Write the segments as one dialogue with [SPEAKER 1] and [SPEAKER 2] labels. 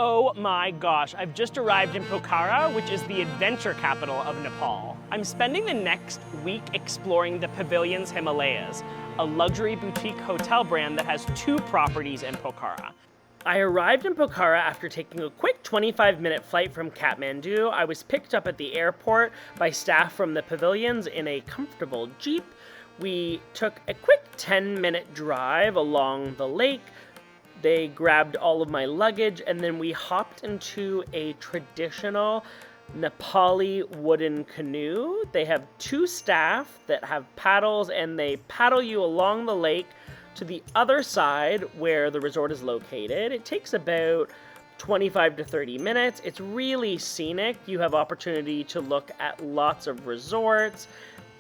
[SPEAKER 1] Oh my gosh, I've just arrived in Pokhara, which is the adventure capital of Nepal. I'm spending the next week exploring the Pavilions Himalayas, a luxury boutique hotel brand that has 2 properties in Pokhara. I arrived in Pokhara after taking a quick 25-minute flight from Kathmandu. I was picked up at the airport by staff from the Pavilions in a comfortable Jeep. We took a quick 10-minute drive along the lake. They grabbed all of my luggage, and then we hopped into a traditional Nepali wooden canoe. They have 2 staff that have paddles, and they paddle you along the lake to the other side where the resort is located. It takes about 25 to 30 minutes. It's really scenic. You have opportunity to look at lots of resorts,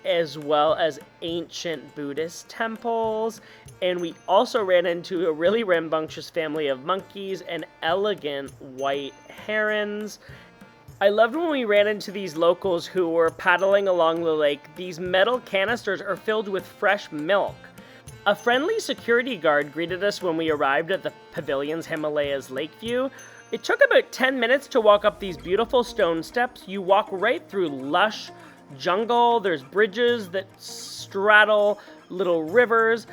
[SPEAKER 1] as well as ancient Buddhist temples. And we also ran into a really rambunctious family of monkeys and elegant white herons. I loved when we ran into these locals who were paddling along the lake. These metal canisters are filled with fresh milk. A friendly security guard greeted us when we arrived at the Pavilions Himalayas Lake View. It took about 10 minutes to walk up these beautiful stone steps. You walk right through lush jungle. There's bridges that straddle little rivers.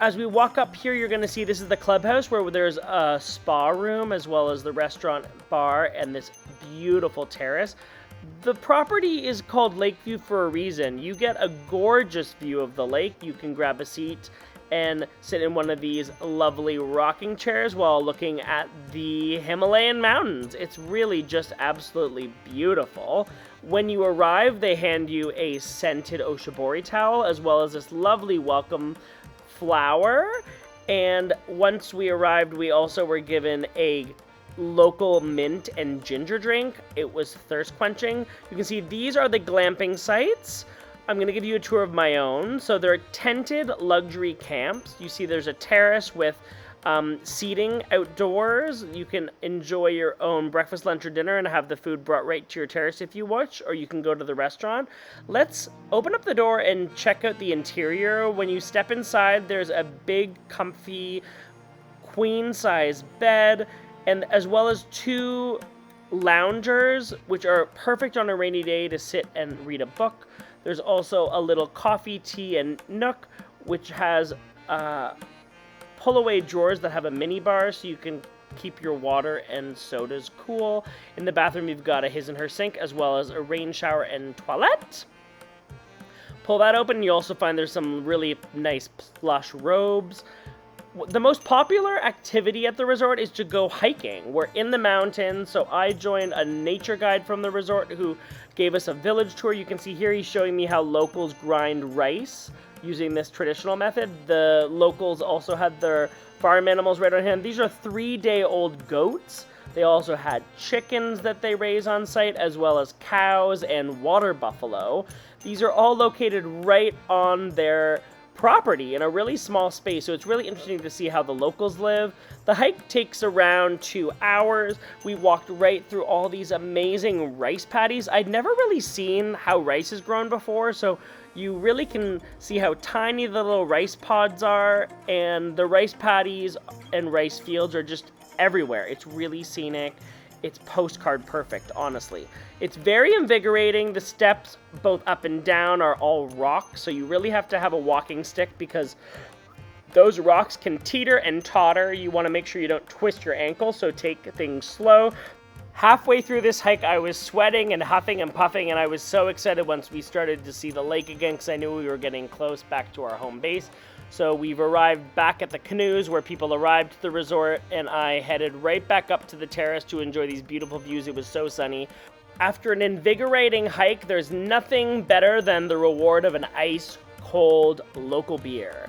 [SPEAKER 1] As we walk up here, you're going to see this is the clubhouse where there's a spa room as well as the restaurant bar and this beautiful terrace. The property is called Lakeview for a reason. You get a gorgeous view of the lake. You can grab a seat and sit in one of these lovely rocking chairs while looking at the Himalayan mountains. It's really just absolutely beautiful. When you arrive, they hand you a scented oshibori towel as well as this lovely welcome flower. And once we arrived, we also were given a local mint and ginger drink. It was thirst quenching. You can see these are the glamping sites. I'm going to give you a tour of my own. So they're tented luxury camps. You see there's a terrace with seating outdoors. You can enjoy your own breakfast, lunch, or dinner and have the food brought right to your terrace if you wish, or you can go to the restaurant. Let's open up the door and check out the interior. When you step inside, there's a big, comfy, queen-size bed, and as well as 2 loungers, which are perfect on a rainy day to sit and read a book. There's also a little coffee, tea, and nook, which has pull-away drawers that have a mini bar so you can keep your water and sodas cool. In the bathroom, you've got a his and her sink, as well as a rain shower and toilet. Pull that open, and you also find there's some really nice plush robes. The most popular activity at the resort is to go hiking. We're in the mountains, so I joined a nature guide from the resort who gave us a village tour. You can see here he's showing me how locals grind rice using this traditional method. The locals also had their farm animals right on hand. These are 3-day-old goats. They also had chickens that they raise on site, as well as cows and water buffalo. These are all located right on their property in a really small space, so it's really interesting to see how the locals live. The hike takes around 2 hours. We walked right through all these amazing rice paddies. I'd never really seen how rice is grown before, so you really can see how tiny the little rice pods are, and the rice paddies and rice fields are just everywhere. It's really scenic. It's postcard perfect, honestly. It's very invigorating. The steps, both up and down, are all rock, so you really have to have a walking stick because those rocks can teeter and totter. You want to make sure you don't twist your ankle, so take things slow. Halfway through this hike, I was sweating and huffing and puffing, and I was so excited once we started to see the lake again because I knew we were getting close back to our home base. So we've arrived back at the canoes where people arrived to the resort, and I headed right back up to the terrace to enjoy these beautiful views. It was so sunny. After an invigorating hike, there's nothing better than the reward of an ice-cold local beer.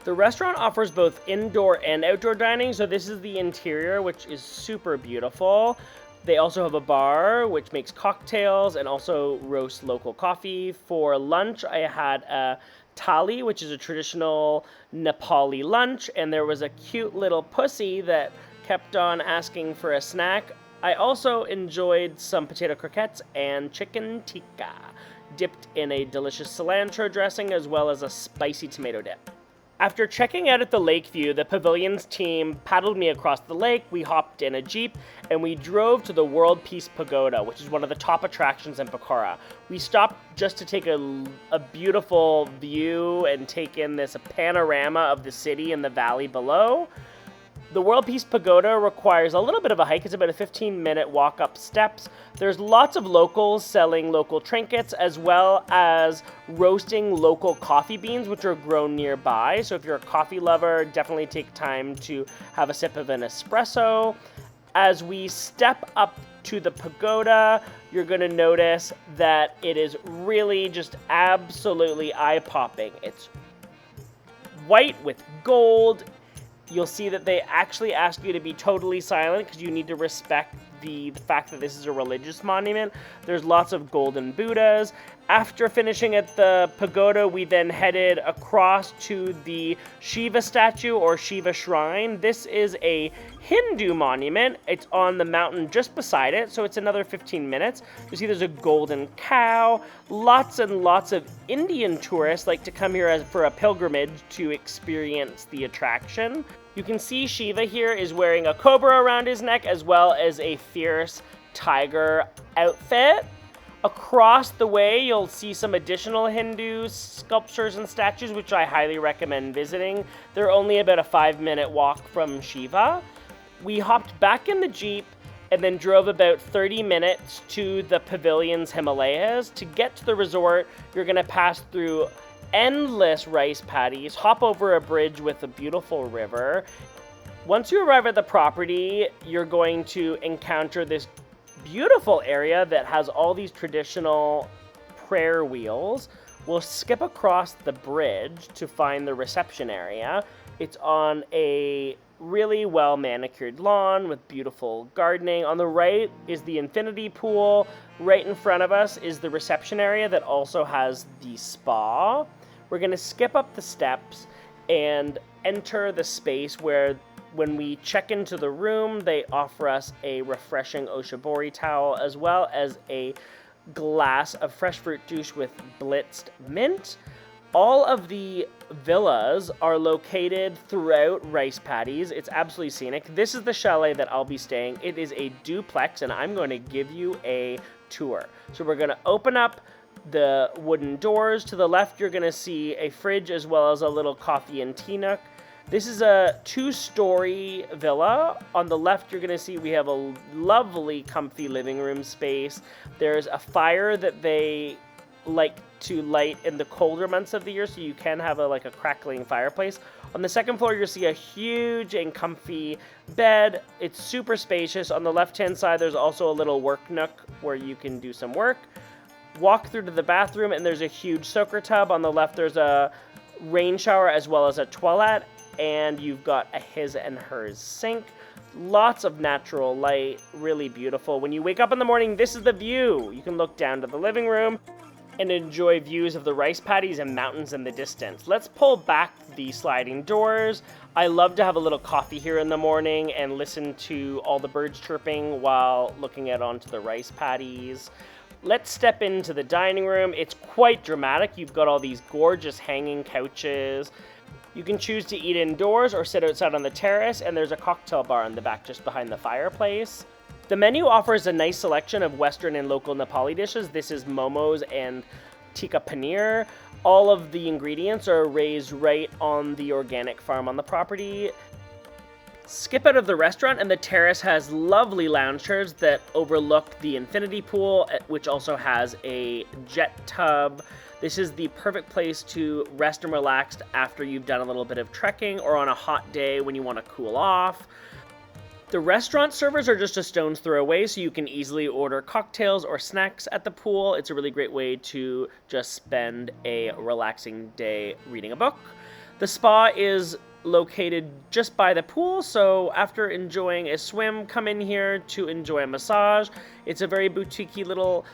[SPEAKER 1] The restaurant offers both indoor and outdoor dining, so this is the interior, which is super beautiful. They also have a bar, which makes cocktails and also roasts local coffee. For lunch, I had a thali, which is a traditional Nepali lunch, and there was a cute little pussy that kept on asking for a snack. I also enjoyed some potato croquettes and chicken tikka, dipped in a delicious cilantro dressing as well as a spicy tomato dip. After checking out at the lake view, the Pavilions team paddled me across the lake, we hopped in a jeep, and we drove to the World Peace Pagoda, which is one of the top attractions in Pokhara. We stopped just to take a beautiful view and take in this panorama of the city and the valley below. The World Peace Pagoda requires a little bit of a hike. It's about a 15-minute walk up steps. There's lots of locals selling local trinkets as well as roasting local coffee beans, which are grown nearby. So if you're a coffee lover, definitely take time to have a sip of an espresso. As we step up to the pagoda, you're going to notice that it is really just absolutely eye-popping. It's white with gold. You'll see that they actually ask you to be totally silent because you need to respect the fact that this is a religious monument. There's lots of golden Buddhas. After finishing at the pagoda, we then headed across to the Shiva statue or Shiva shrine. This is a Hindu monument. It's on the mountain just beside it, so it's another 15 minutes. You see there's a golden cow. Lots and lots of Indian tourists like to come here for a pilgrimage to experience the attraction. You can see Shiva here is wearing a cobra around his neck as well as a fierce tiger outfit. Across the way, you'll see some additional Hindu sculptures and statues, which I highly recommend visiting. They're only about a 5-minute walk from Shiva. We hopped back in the Jeep and then drove about 30 minutes to the Pavilions Himalayas. To get to the resort, you're going to pass through endless rice paddies, hop over a bridge with a beautiful river. Once you arrive at the property, you're going to encounter this beautiful area that has all these traditional prayer wheels. We'll skip across the bridge to find the reception area. It's on a really well manicured lawn with beautiful gardening. On the right is the infinity pool. Right in front of us is the reception area that also has the spa. We're going to skip up the steps and enter the space where when we check into the room, they offer us a refreshing Oshibori towel as well as a glass of fresh fruit juice with blitzed mint. All of the villas are located throughout rice paddies. It's absolutely scenic. This is the chalet that I'll be staying. It is a duplex, and I'm going to give you a tour. So we're going to open up the wooden doors. To the left, you're going to see a fridge as well as a little coffee and tea nook. This is a 2-story villa. On the left, you're going to see we have a lovely, comfy living room space. There's a fire that they like to light in the colder months of the year, so you can have a crackling fireplace. On the second floor, you'll see a huge and comfy bed. It's super spacious. On the left-hand side, there's also a little work nook where you can do some work. Walk through to the bathroom, and there's a huge soaker tub. On the left, there's a rain shower as well as a toilet, and you've got a his and hers sink. Lots of natural light, really beautiful. When you wake up in the morning, this is the view. You can look down to the living room and enjoy views of the rice paddies and mountains in the distance. Let's pull back the sliding doors. I love to have a little coffee here in the morning and listen to all the birds chirping while looking out onto the rice paddies. Let's step into the dining room. It's quite dramatic. You've got all these gorgeous hanging couches. You can choose to eat indoors or sit outside on the terrace, and there's a cocktail bar in the back just behind the fireplace. The menu offers a nice selection of Western and local Nepali dishes. This is momos and tikka paneer. All of the ingredients are raised right on the organic farm on the property. Skip out of the restaurant, and the terrace has lovely lounge chairs that overlook the infinity pool, which also has a jet tub. This is the perfect place to rest and relax after you've done a little bit of trekking or on a hot day when you want to cool off. The restaurant servers are just a stone's throw away, so you can easily order cocktails or snacks at the pool. It's a really great way to just spend a relaxing day reading a book. The spa is located just by the pool, so after enjoying a swim, come in here to enjoy a massage. It's a very boutique-y little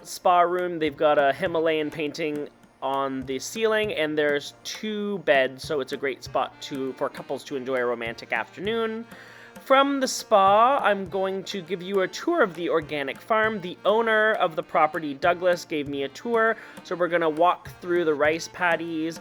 [SPEAKER 1] spa room. They've got a Himalayan painting on the ceiling, and there's 2 beds, so it's a great spot for couples to enjoy a romantic afternoon. From the spa, I'm going to give you a tour of the organic farm. The owner of the property, Douglas, gave me a tour, so we're going to walk through the rice paddies.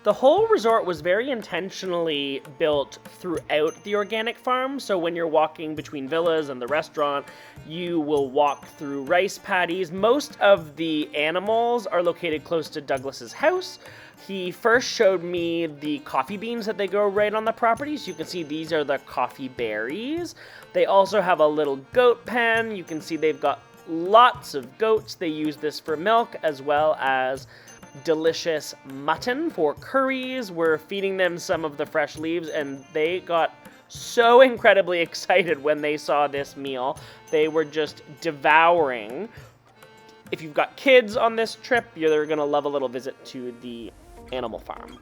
[SPEAKER 1] The whole resort was very intentionally built throughout the organic farm, so when you're walking between villas and the restaurant, you will walk through rice paddies. Most of the animals are located close to Douglas's house. He first showed me the coffee beans that they grow right on the property, so you can see these are the coffee berries. They also have a little goat pen. You can see they've got lots of goats. They use this for milk as well as delicious mutton for curries. We're feeding them some of the fresh leaves, and they got so incredibly excited when they saw this meal. They were just devouring. If you've got kids on this trip, you're gonna love a little visit to the animal farm.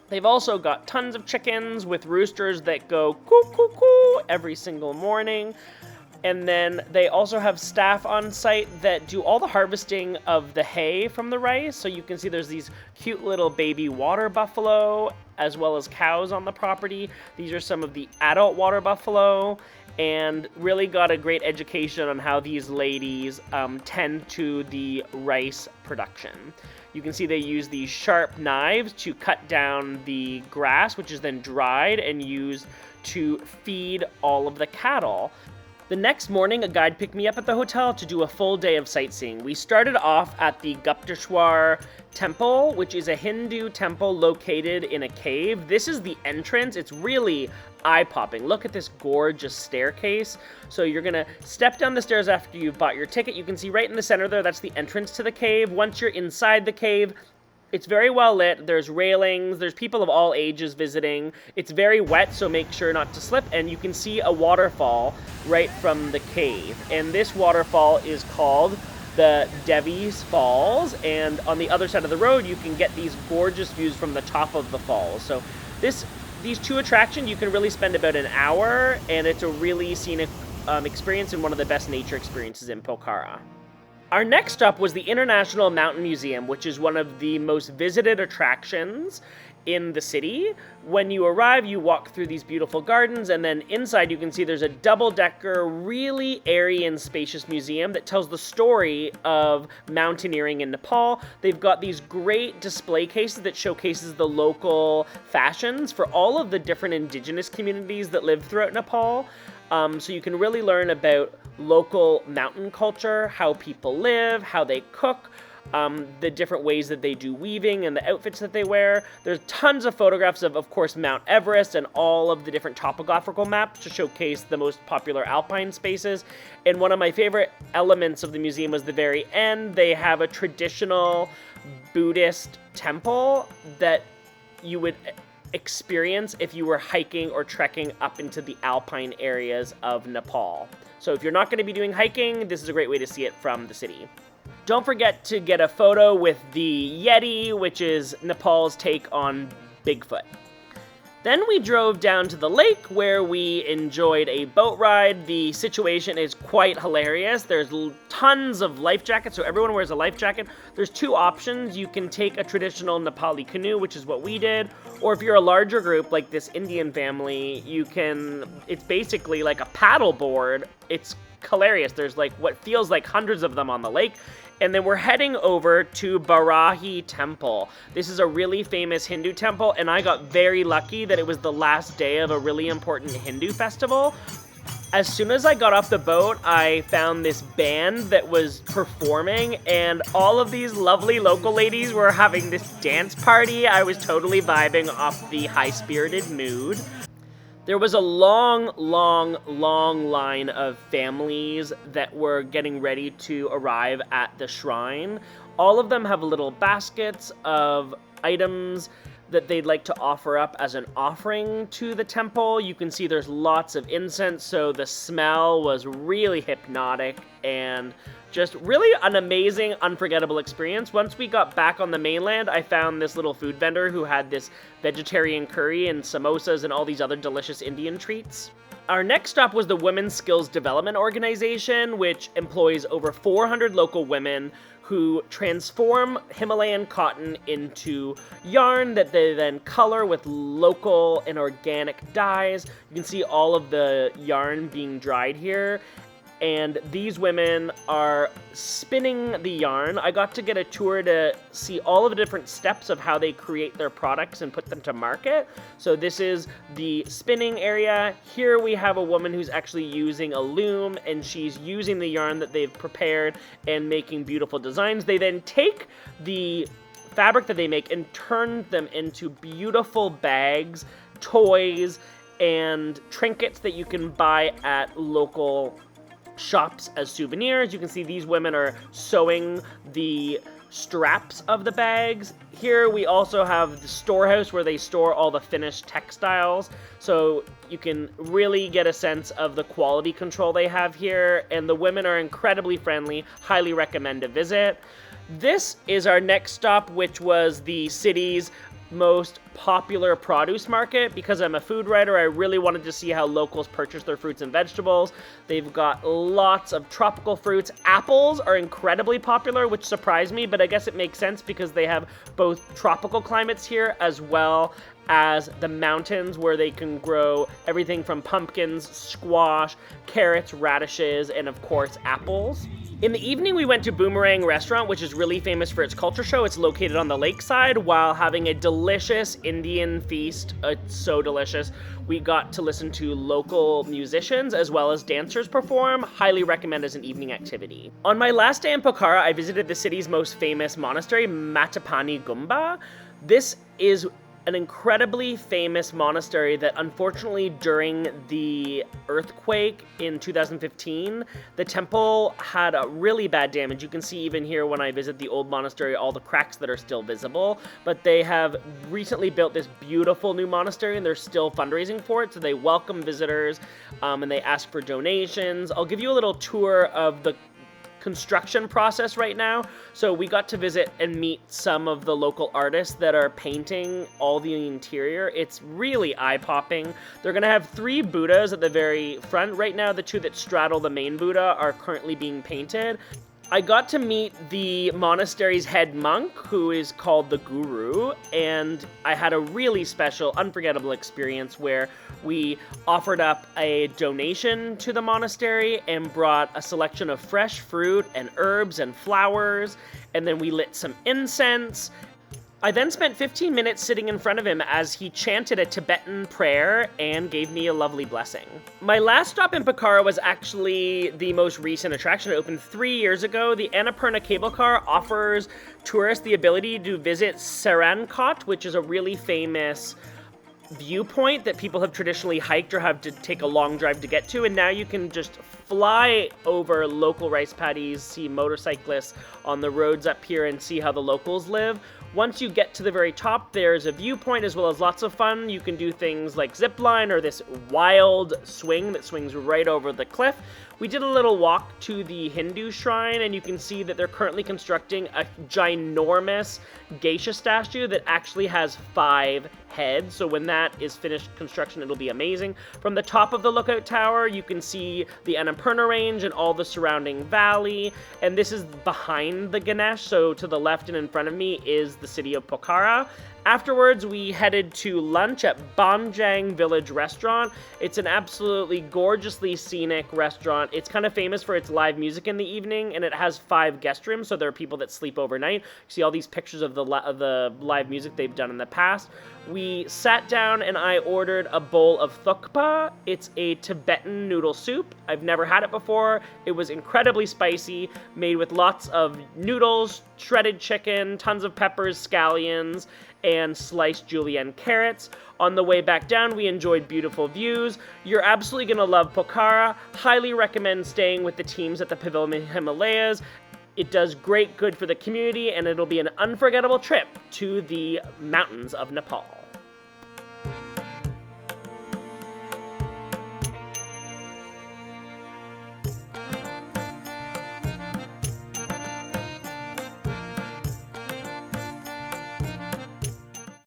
[SPEAKER 1] They've also got tons of chickens with roosters that go coo coo coo every single morning. And then they also have staff on site that do all the harvesting of the hay from the rice. So you can see there's these cute little baby water buffalo as well as cows on the property. These are some of the adult water buffalo, and really got a great education on how these ladies tend to the rice production. You can see they use these sharp knives to cut down the grass, which is then dried and used to feed all of the cattle. The next morning, a guide picked me up at the hotel to do a full day of sightseeing. We started off at the Gupteshwar Temple, which is a Hindu temple located in a cave. This is the entrance. It's really eye-popping. Look at this gorgeous staircase. So you're gonna step down the stairs after you've bought your ticket. You can see right in the center there, that's the entrance to the cave. Once you're inside the cave, it's very well lit. There's railings. There's people of all ages visiting. It's very wet, so make sure not to slip. And you can see a waterfall right from the cave. And this waterfall is called the Devi's Falls. And on the other side of the road, you can get these gorgeous views from the top of the falls. So these two attractions, you can really spend about an hour, and it's a really scenic experience and one of the best nature experiences in Pokhara. Our next stop was the International Mountain Museum, which is one of the most visited attractions in the city. When you arrive, you walk through these beautiful gardens, and then inside you can see there's a double-decker, really airy and spacious museum that tells the story of mountaineering in Nepal. They've got these great display cases that showcases the local fashions for all of the different indigenous communities that live throughout Nepal. So you can really learn about local mountain culture, how people live, how they cook, the different ways that they do weaving and the outfits that they wear. There's tons of photographs of course, Mount Everest and all of the different topographical maps to showcase the most popular alpine spaces. And one of my favorite elements of the museum was the very end. They have a traditional Buddhist temple that you would experience if you were hiking or trekking up into the alpine areas of Nepal. So if you're not going to be doing hiking, this is a great way to see it from the city. Don't forget to get a photo with the Yeti, which is Nepal's take on Bigfoot. Then we drove down to the lake where we enjoyed a boat ride. The situation is quite hilarious. There's tons of life jackets, so everyone wears a life jacket. There's two options. You can take a traditional Nepali canoe, which is what we did, or if you're a larger group like this Indian family, it's basically like a paddle board. It's hilarious. There's like what feels like hundreds of them on the lake. And then we're heading over to Barahi Temple. This is a really famous Hindu temple, and I got very lucky that it was the last day of a really important Hindu festival. As soon as I got off the boat, I found this band that was performing, and all of these lovely local ladies were having this dance party. I was totally vibing off the high-spirited mood. There was a long line of families that were getting ready to arrive at the shrine. All of them have little baskets of items that they'd like to offer up as an offering to the temple. You can see there's lots of incense, so the smell was really hypnotic and just really an amazing, unforgettable experience. Once we got back on the mainland, I found this little food vendor who had this vegetarian curry and samosas and all these other delicious Indian treats. Our next stop was the Women's Skills Development Organization, which employs over 400 local women who transform Himalayan cotton into yarn that they then color with local and organic dyes. You can see all of the yarn being dried here. and these women are spinning the yarn. I got to get a tour to see all of the different steps of how they create their products and put them to market. So this is the spinning area. Here we have a woman who's actually using a loom, and she's using the yarn that they've prepared and making beautiful designs. They then take the fabric that they make and turn them into beautiful bags, toys, and trinkets that you can buy at local shops as souvenirs. You can see these women are sewing the straps of the bags. Here we also have the storehouse where they store all the finished textiles, so you can really get a sense of the quality control they have here, and the women are incredibly friendly. Highly recommend a visit. This is our next stop, which was the city's most popular produce market. Because I'm a food writer, I really wanted to see how locals purchase their fruits and vegetables. They've got lots of tropical fruits. Apples are incredibly popular, which surprised me, but I guess it makes sense because they have both tropical climates here as well as the mountains, where they can grow everything from pumpkins, squash, carrots, radishes, and of course apples. In the evening, we went to Boomerang Restaurant, which is really famous for its culture show. It's located on the lakeside, while having a delicious Indian feast. It's so delicious. We got to listen to local musicians as well as dancers perform. Highly recommend as an evening activity. On my last day in Pokhara, I visited the city's most famous monastery, Matapani Gumba. This is an incredibly famous monastery that unfortunately during the earthquake in 2015, the temple had a really bad damage. You can see even here when I visit the old monastery, all the cracks that are still visible, but they have recently built this beautiful new monastery and they're still fundraising for it. So they welcome visitors and they ask for donations. I'll give you a little tour of the construction process right now. So we got to visit and meet some of the local artists that are painting all the interior. It's really eye-popping. They're gonna have 3 Buddhas at the very front. Right now, the 2 that straddle the main Buddha are currently being painted. I got to meet the monastery's head monk, who is called the Guru, and I had a really special, unforgettable experience where we offered up a donation to the monastery and brought a selection of fresh fruit and herbs and flowers, and then we lit some incense. I then spent 15 minutes sitting in front of him as he chanted a Tibetan prayer and gave me a lovely blessing. My last stop in Pokhara was actually the most recent attraction. It opened 3 years ago. The Annapurna cable car offers tourists the ability to visit Sarankot, which is a really famous viewpoint that people have traditionally hiked or have to take a long drive to get to, and now you can just fly over local rice paddies, see motorcyclists on the roads up here, and see how the locals live. Once you get to the very top, there's a viewpoint as well as lots of fun. You can do things like zip line or this wild swing that swings right over the cliff. We did a little walk to the Hindu shrine, and you can see that they're currently constructing a ginormous geisha statue that actually has 5 heads. So when that is finished construction, it'll be amazing. From the top of the lookout tower, you can see the Annapurna range and all the surrounding valley. And this is behind the Ganesh, so to the left and in front of me is the city of Pokhara. Afterwards, we headed to lunch at Banjang Village Restaurant. It's an absolutely gorgeously scenic restaurant. It's kind of famous for its live music in the evening, and it has 5 guest rooms, so there are people that sleep overnight. You see all these pictures of the live music they've done in the past. We sat down and I ordered a bowl of thukpa. It's a Tibetan noodle soup. I've never had it before. It was incredibly spicy, made with lots of noodles, shredded chicken, tons of peppers, scallions, and sliced julienne carrots. On the way back down, we enjoyed beautiful views. You're absolutely gonna love Pokhara. Highly recommend staying with the teams at the Pavilions Himalayas. It does great good for the community, and it'll be an unforgettable trip to the mountains of Nepal.